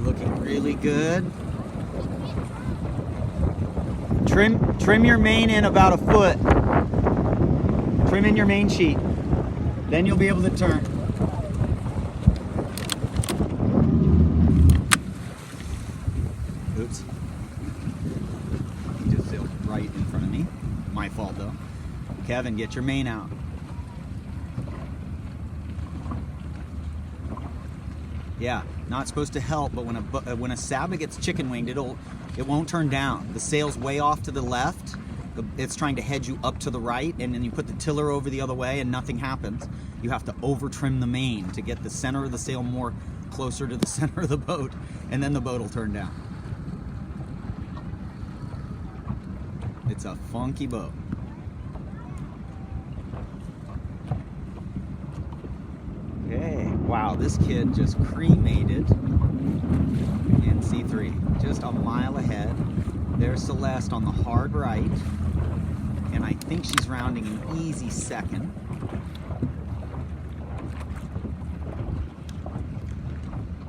looking really good. Trim your main in about a foot. Trim in your main sheet. Then you'll be able to turn. Oops. He just sailed right in front of me. My fault though. Kevin, get your main out. Yeah, not supposed to help, but when a sabot gets chicken winged, it won't turn down. The sail's way off to the left. It's trying to head you up to the right, and then you put the tiller over the other way and nothing happens. You have to over trim the main to get the center of the sail more closer to the center of the boat, and then the boat will turn down. It's a funky boat. Okay, wow, this kid just cremated in C3, just a mile ahead. There's Celeste on the hard right, and I think she's rounding an easy second.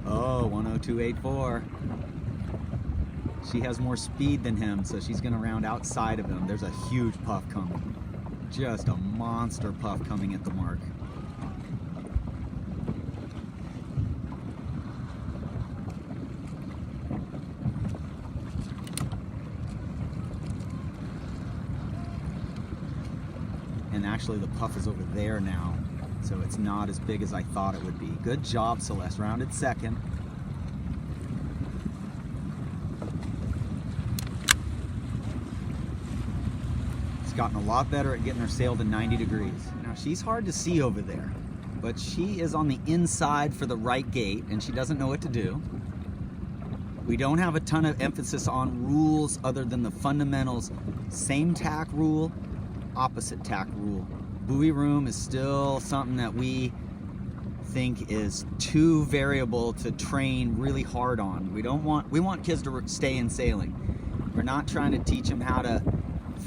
Oh, 102.84. She has more speed than him, so she's gonna round outside of him. There's a huge puff coming. Just a monster puff coming at the mark. And actually the puff is over there now, so it's not as big as I thought it would be. Good job, Celeste. Rounded second. It's gotten a lot better at getting her sail to 90 degrees. Now she's hard to see over there, but she is on the inside for the right gate and she doesn't know what to do. We don't have a ton of emphasis on rules other than the fundamentals. Same tack rule, opposite tack rule. Buoy room is still something that we think is too variable to train really hard on. We want kids to stay in sailing. We're not trying to teach them how to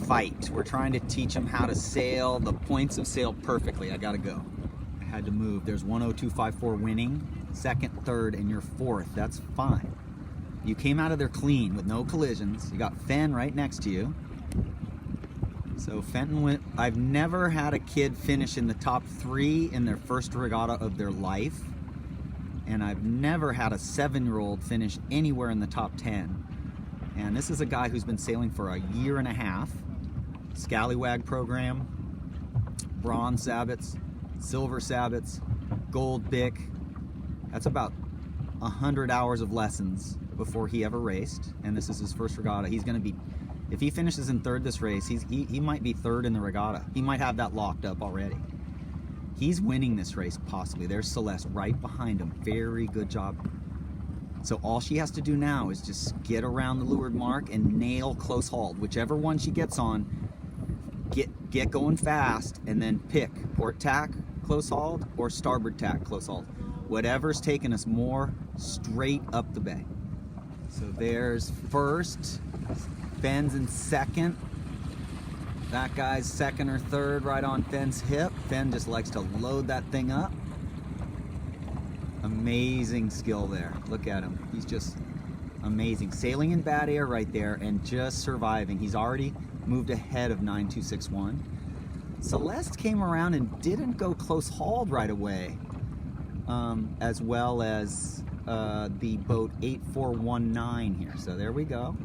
fight. We're trying to teach them how to sail the points of sail perfectly. I gotta go. I had to move. There's 102.54 winning, second, third, and you're fourth. That's fine. You came out of there clean with no collisions. You got Fenn right next to you. So Fenton went. I've never had a kid finish in the top 3 in their first regatta of their life. And I've never had a 7-year-old finish anywhere in the top 10. And this is a guy who's been sailing for a year and a half. Scallywag program, bronze sabots, silver sabots, gold bick. That's about 100 hours of lessons before he ever raced. And this is his first regatta. He's gonna be, if he finishes in third this race, he might be third in the regatta. He might have that locked up already. He's winning this race, possibly. There's Celeste right behind him. Very good job. So all she has to do now is just get around the leeward mark and nail close hauled. Whichever one she gets on, get going fast, and then pick port tack close hauled or starboard tack close hauled. Whatever's taking us more straight up the bay. So there's first. Fenn's in second. That guy's second or third right on Fenn's hip. Fenn just likes to load that thing up. Amazing skill there. Look at him. He's just amazing. Sailing in bad air right there and just surviving. He's already moved ahead of 9261. Celeste came around and didn't go close hauled right away, as well as the boat 8419 here. So there we go.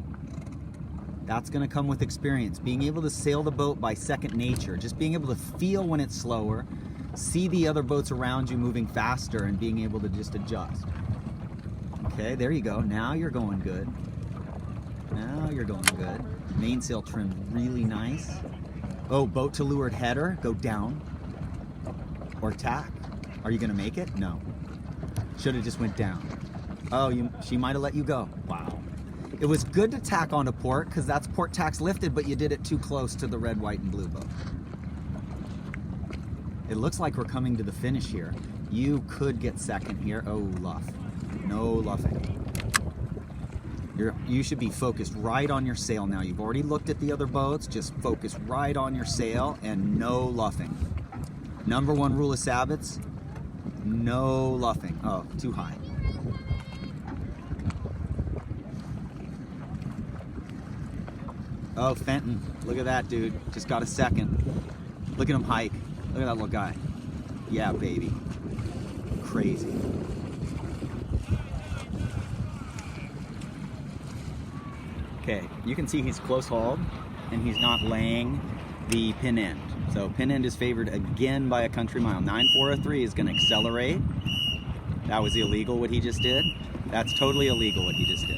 That's going to come with experience. Being able to sail the boat by second nature. Just being able to feel when it's slower, see the other boats around you moving faster, and being able to just adjust. Okay, there you go. Now you're going good. Now you're going good. Mainsail trimmed really nice. Oh, boat to leeward header. Go down. Or tack. Are you going to make it? No. Should have just went down. Oh, she might have let you go. Wow. It was good to tack onto port because that's port tacks lifted, but you did it too close to the red, white, and blue boat. It looks like we're coming to the finish here. You could get second here. Oh, luff. No luffing. You should be focused right on your sail now. You've already looked at the other boats. Just focus right on your sail and no luffing. Number 1 rule of sabots, no luffing. Oh, too high. Oh, Fenton. Look at that, dude. Just got a second. Look at him hike. Look at that little guy. Yeah, baby. Crazy. Okay, you can see he's close hauled and he's not laying the pin end. So pin end is favored again by a country mile. 9403 is going to accelerate. That was illegal what he just did. That's totally illegal what he just did.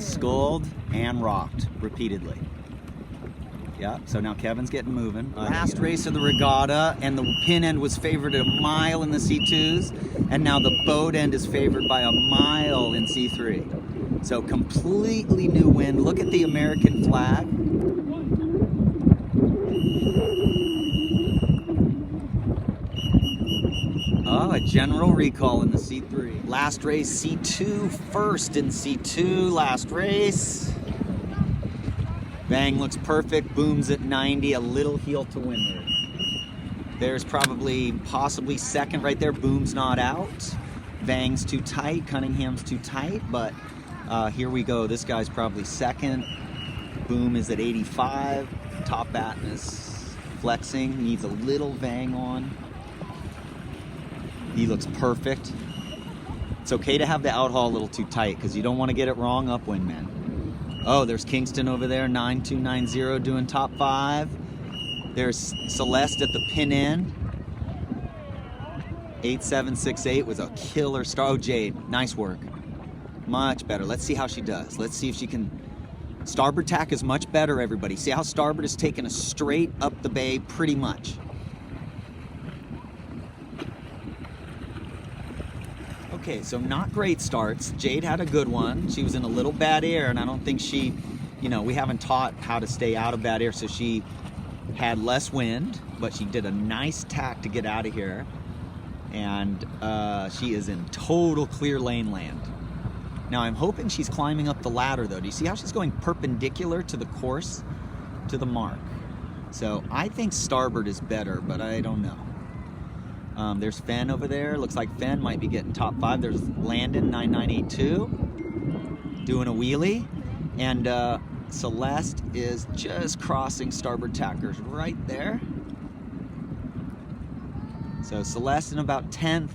Sculled and rocked repeatedly. Yeah, so now Kevin's getting moving. Last race of the regatta, and the pin end was favored at a mile in the C2s, and now the boat end is favored by a mile in C3. So completely new wind. Look at the American flag. Oh, a general recall in the C3. Last race, C2, first in C2, last race. Bang looks perfect, booms at 90, a little heel to windward. There's possibly second right there, boom's not out. Bang's too tight, Cunningham's too tight, but here we go. This guy's probably second. Boom is at 85. Top batten is flexing, needs a little bang on. He looks perfect. It's okay to have the outhaul a little too tight because you don't want to get it wrong upwind, man. Oh, there's Kingston over there, 9290 doing top 5. There's Celeste at the pin end. 8768 was a killer start. Oh, Jade, nice work. Much better. Let's see how she does. Let's see if she can. Starboard tack is much better, everybody. See how starboard is taking us straight up the bay pretty much. Okay, so not great starts. Jade had a good one. She was in a little bad air, and I don't think she, we haven't taught how to stay out of bad air, so she had less wind, but she did a nice tack to get out of here, and she is in total clear lane land. Now, I'm hoping she's climbing up the ladder, though. Do you see how she's going perpendicular to the course, to the mark? So I think starboard is better, but I don't know. There's Fenn over there. Looks like Fenn might be getting top 5. There's Landon, 9982, doing a wheelie. And Celeste is just crossing starboard tackers right there. So Celeste in about 10th.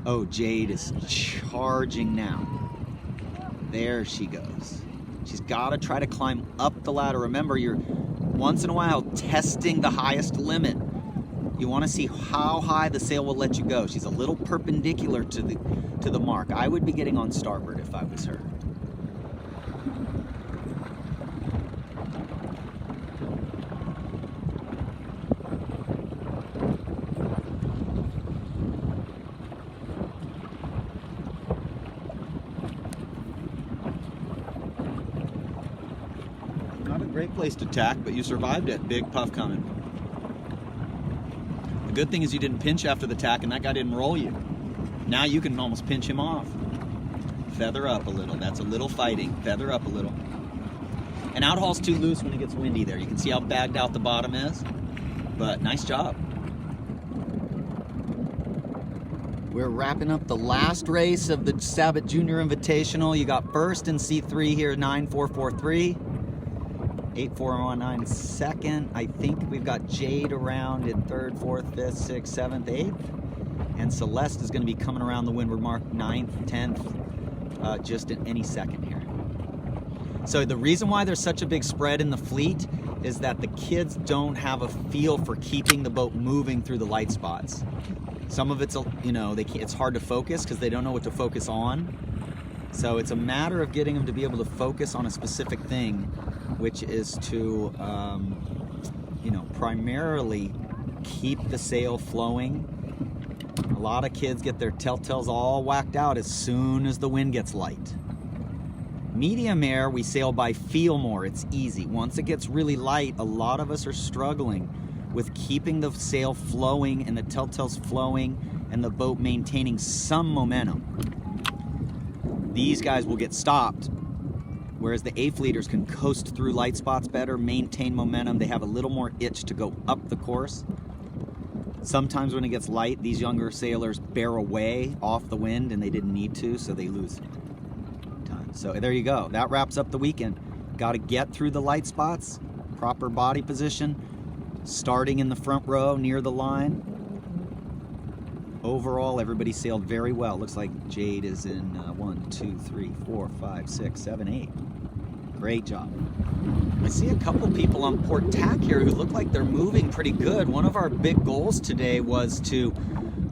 Oh, Jade is charging now. There she goes. She's got to try to climb up the ladder. Remember, you're once in a while testing the highest limit. You want to see how high the sail will let you go. She's a little perpendicular to the mark. I would be getting on starboard if I was her. Not a great place to tack, but you survived it. Big puff coming. The good thing is you didn't pinch after the tack and that guy didn't roll you. Now you can almost pinch him off. Feather up a little. That's a little fighting. Feather up a little. And outhaul's too loose when it gets windy there. You can see how bagged out the bottom is. But nice job. We're wrapping up the last race of the Sabot Jr Invitational. You got first in C3 here, 9443. 8419 second. I think we've got Jade around in 3rd, 4th, 5th, 6th, 7th, 8th. And Celeste is going to be coming around the windward mark 9th, 10th, just at any second here. So the reason why there's such a big spread in the fleet is that the kids don't have a feel for keeping the boat moving through the light spots. Some of it's, it's hard to focus because they don't know what to focus on. So it's a matter of getting them to be able to focus on a specific thing, which is to, primarily keep the sail flowing. A lot of kids get their telltales all whacked out as soon as the wind gets light. Medium air, we sail by feel more. It's easy. Once it gets really light, a lot of us are struggling with keeping the sail flowing and the telltales flowing and the boat maintaining some momentum. These guys will get stopped, whereas the A fleeters can coast through light spots better, maintain momentum. They have a little more itch to go up the course. Sometimes when it gets light, these younger sailors bear away off the wind and they didn't need to, so they lose time. So there you go. That wraps up the weekend. Got to get through the light spots, proper body position, starting in the front row near the line. Overall, everybody sailed very well. Looks like Jade is in 1, 2, 3, 4, 5, 6, 7, 8. Great job. I see a couple people on port tack here who look like they're moving pretty good. One of our big goals today was to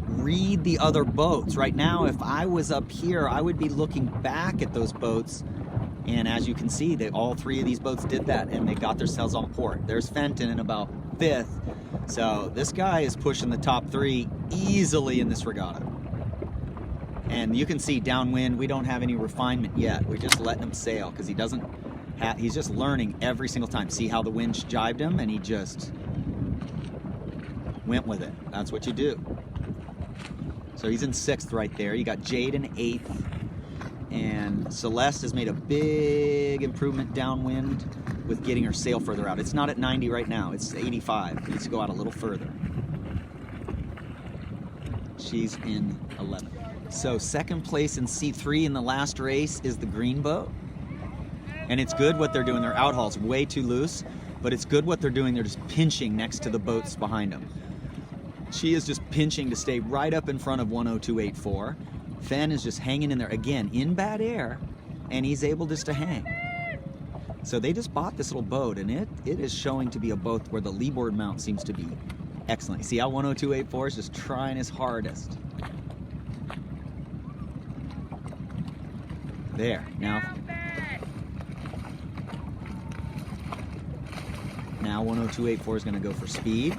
read the other boats. Right now, if I was up here, I would be looking back at those boats. And as you can see, all three of these boats did that, and they got themselves on port. There's Fenton in about 5th. So this guy is pushing the top 3 easily in this regatta. And you can see downwind, we don't have any refinement yet. We're just letting him sail because he's just learning every single time. See how the wind jibed him, and he just went with it. That's what you do. So he's in 6th right there. You got Jade in 8th. And Celeste has made a big improvement downwind with getting her sail further out. It's not at 90 right now, it's 85. It needs to go out a little further. She's in 11th. So 2nd place in C3 in the last race is the green boat. And it's good what they're doing. Their outhaul's way too loose, but it's good what they're doing. They're just pinching next to the boats behind them. She is just pinching to stay right up in front of 102.84. Fen is just hanging in there, again, in bad air, and he's able just to hang. So they just bought this little boat, and it is showing to be a boat where the leeboard mount seems to be excellent. You see how 102.84 is just trying his hardest. There, now 102.84 is going to go for speed.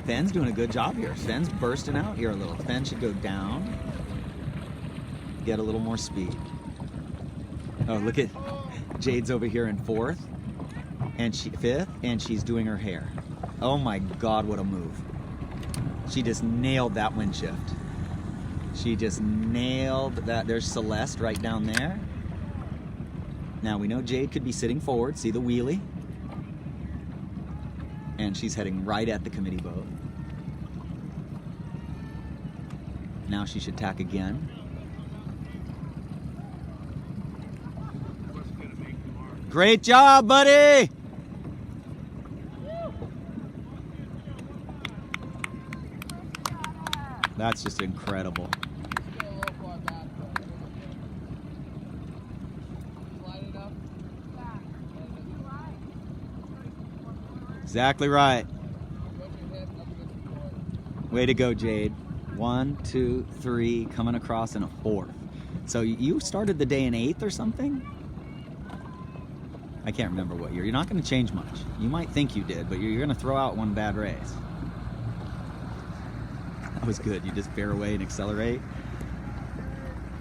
Fen's doing a good job here. Fen's bursting out here a little. Fen should go down. Get a little more speed. Oh, look at Jade's over here in 4th and 5th, and she's doing her hair. Oh my God, what a move. She just nailed that wind shift. She just nailed that. There's Celeste right down there. Now we know Jade could be sitting forward. See the wheelie? And she's heading right at the committee boat. Now she should tack again. Great job, buddy! That's just incredible. Exactly right. Way to go, Jade. 1, 2, 3, coming across in a 4th. So you started the day in 8th or something? I can't remember what year. You're not going to change much. You might think you did, but you're going to throw out one bad race. That was good. You just bear away and accelerate.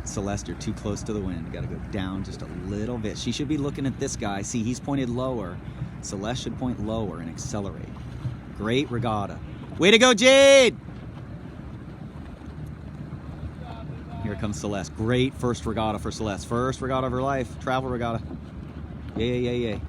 Celeste, you're too close to the wind. You got to go down just a little bit. She should be looking at this guy. See, he's pointed lower. Celeste should point lower and accelerate. Great regatta. Way to go, Jade! Here comes Celeste. Great first regatta for Celeste. First regatta of her life. Travel regatta. Yay, yay, yay, yay.